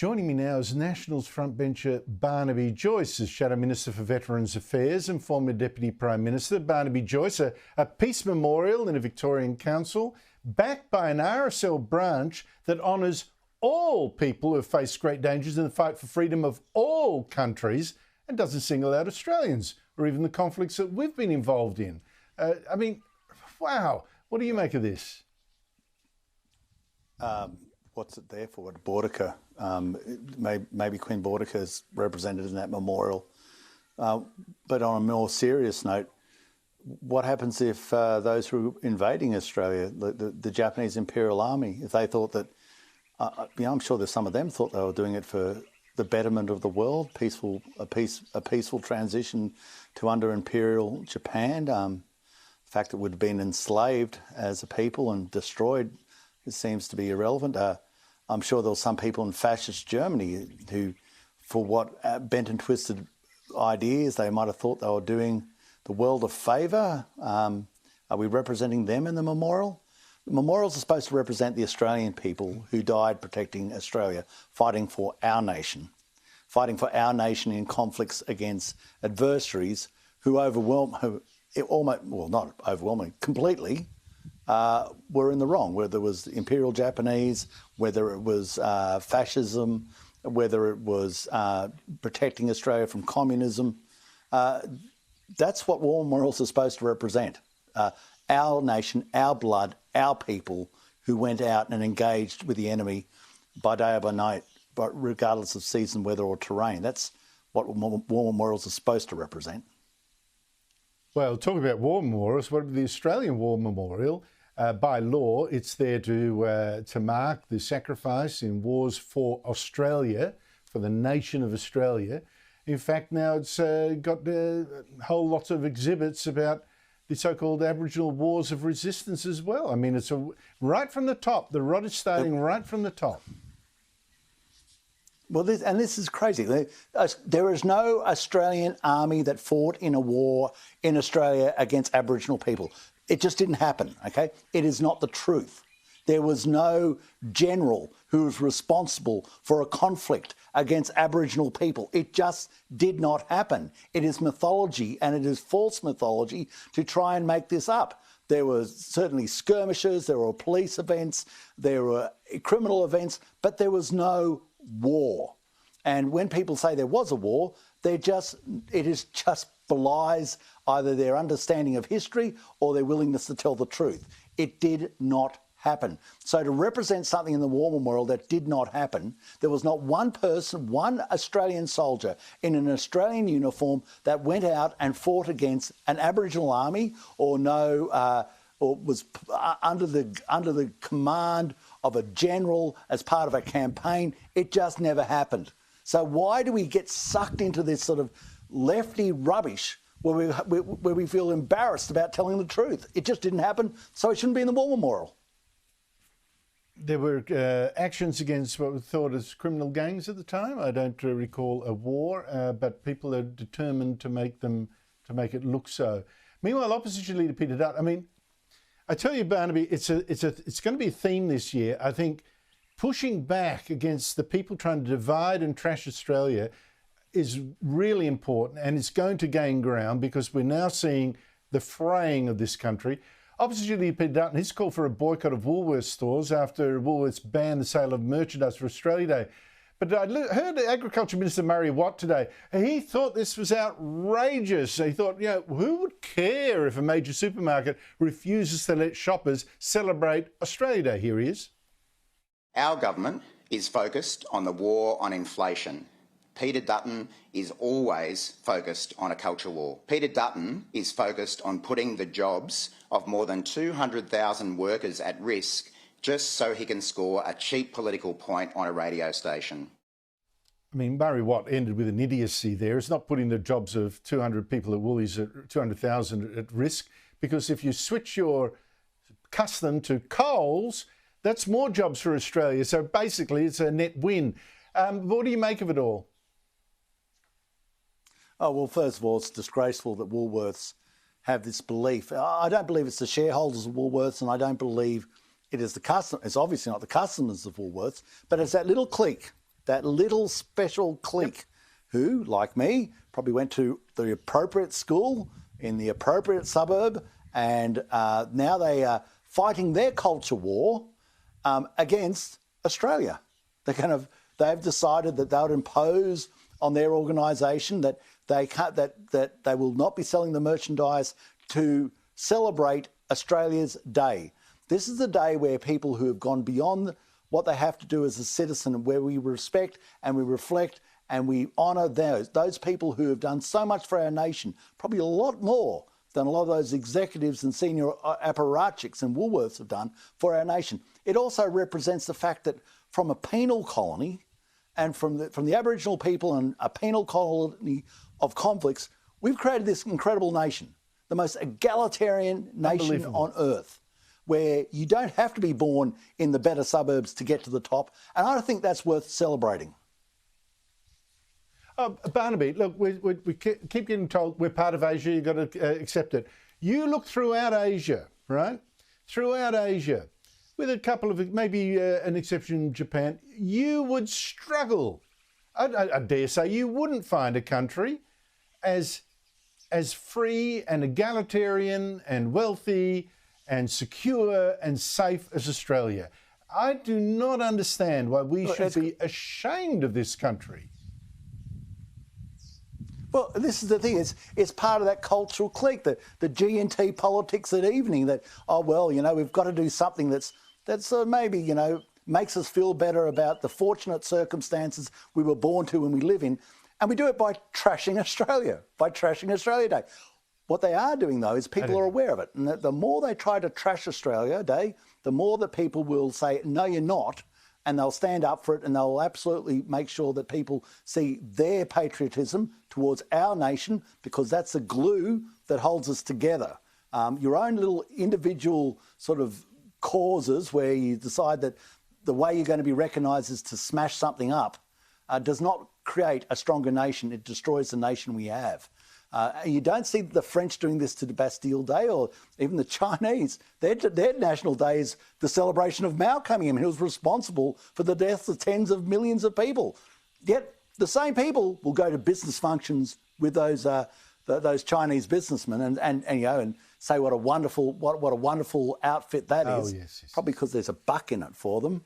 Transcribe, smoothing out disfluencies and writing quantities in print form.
Joining me now is Nationals frontbencher Barnaby Joyce, as Shadow Minister for Veterans Affairs and former Deputy Prime Minister. Barnaby Joyce, a peace memorial in a Victorian council, backed by an RSL branch that honours all people who have faced great dangers in the fight for freedom of all countries and doesn't single out Australians or even the conflicts that we've been involved in. I mean, wow, what do you make of this? What's it there for? Boudica. Maybe Queen Boudica is represented in that memorial. But on a more serious note, what happens if those who are invading Australia, the Japanese Imperial Army, if they thought that, I'm sure there's some of them thought they were doing it for the betterment of the world, a peaceful transition to under Imperial Japan. The fact that we'd been enslaved as a people and destroyed, it seems to be irrelevant. I'm sure there were some people in fascist Germany who, for what bent and twisted ideas, they might have thought they were doing the world a favour. Are we representing them in the memorial? The memorials are supposed to represent the Australian people who died protecting Australia, fighting for our nation in conflicts against adversaries who completely were in the wrong, whether it was Imperial Japanese, whether it was fascism, whether it was protecting Australia from communism. That's what war memorials are supposed to represent. Our nation, our blood, our people who went out and engaged with the enemy by day or by night, but regardless of season, weather or terrain. That's what war memorials are supposed to represent. Well, talking about war memorials, what about the Australian War Memorial? By law, it's there to mark the sacrifice in wars for Australia, for the nation of Australia. In fact, now it's got a whole lot of exhibits about the so-called Aboriginal Wars of Resistance as well. I mean, it's right from the top. The rod is starting right from the top. Well, this is crazy. There is no Australian army that fought in a war in Australia against Aboriginal people. It just didn't happen, okay? It is not the truth. There was no general who was responsible for a conflict against Aboriginal people. It just did not happen. It is mythology, and it is false mythology to try and make this up. There were certainly skirmishes, there were police events, there were criminal events, but there was no war. And when people say there was a war, it is just belies either their understanding of history or their willingness to tell the truth. It did not happen. So to represent something in the war memorial that did not happen, there was not one person, one Australian soldier in an Australian uniform that went out and fought against an Aboriginal army or was under the command of a general as part of a campaign. It just never happened. So why do we get sucked into this sort of lefty rubbish where we feel embarrassed about telling the truth? It just didn't happen, so it shouldn't be in the war memorial. There were actions against what was thought as criminal gangs at the time. I don't recall a war, but people are determined to make it look so. Meanwhile, Opposition Leader Peter Dutton, I mean, I tell you, Barnaby, it's going to be a theme this year. I think pushing back against the people trying to divide and trash Australia is really important, and it's going to gain ground because we're now seeing the fraying of this country. Opposition Leader Peter Dutton, he's called for a boycott of Woolworths stores after Woolworths banned the sale of merchandise for Australia Day. But I heard Agriculture Minister Murray Watt today, and he thought this was outrageous. He thought, who would care if a major supermarket refuses to let shoppers celebrate Australia Day? Here he is. Our government is focused on the war on inflation. Peter Dutton is always focused on a culture war. Peter Dutton is focused on putting the jobs of more than 200,000 workers at risk just so he can score a cheap political point on a radio station. I mean, Murray Watt ended with an idiocy there. It's not putting the jobs of 200 people at Woolies, 200,000 at risk, because if you switch your custom to Coles, that's more jobs for Australia. So basically, it's a net win. What do you make of it all? Oh, well, first of all, it's disgraceful that Woolworths have this belief. I don't believe it's the shareholders of Woolworths, and I don't believe it is the customer. It's obviously not the customers of Woolworths, but it's that little clique that little special clique who, like me, probably went to the appropriate school in the appropriate suburb, and now they are fighting their culture war against Australia. They've decided that they'll impose on their organisation that they can't, that they will not be selling the merchandise to celebrate Australia's Day. This is the day where people who have gone beyond what they have to do as a citizen, where we respect and we reflect and we honour those people who have done so much for our nation, probably a lot more than a lot of those executives and senior apparatchiks and Woolworths have done for our nation. It also represents the fact that from a penal colony and from the Aboriginal people and a penal colony of convicts, we've created this incredible nation, the most egalitarian nation on earth, where you don't have to be born in the better suburbs to get to the top. And I think that's worth celebrating. Barnaby, look, we keep getting told we're part of Asia, you've got to accept it. You look throughout Asia, right? Throughout Asia, with a couple of, maybe an exception, Japan, you would struggle. I dare say you wouldn't find a country as free and egalitarian and wealthy and secure and safe as Australia. I do not understand why we should be ashamed of this country. Well, this is the thing, it's part of that cultural clique, the G&T politics at evening, that, oh, well, you know, we've got to do something that's maybe, you know, makes us feel better about the fortunate circumstances we were born to and we live in. And we do it by trashing Australia Day. What they are doing, though, is people are aware of it. And the more they try to trash Australia Day, the more that people will say, no, you're not. And they'll stand up for it, and they'll absolutely make sure that people see their patriotism towards our nation, because that's the glue that holds us together. Your own little individual sort of causes where you decide that the way you're going to be recognised is to smash something up does not create a stronger nation. It destroys the nation we have. You don't see the French doing this to the Bastille Day, or even the Chinese. Their national day is the celebration of Mao coming in, who was responsible for the deaths of tens of millions of people. Yet the same people will go to business functions with those Chinese businessmen and say what a wonderful outfit that is. Yes. Probably because there's a buck in it for them.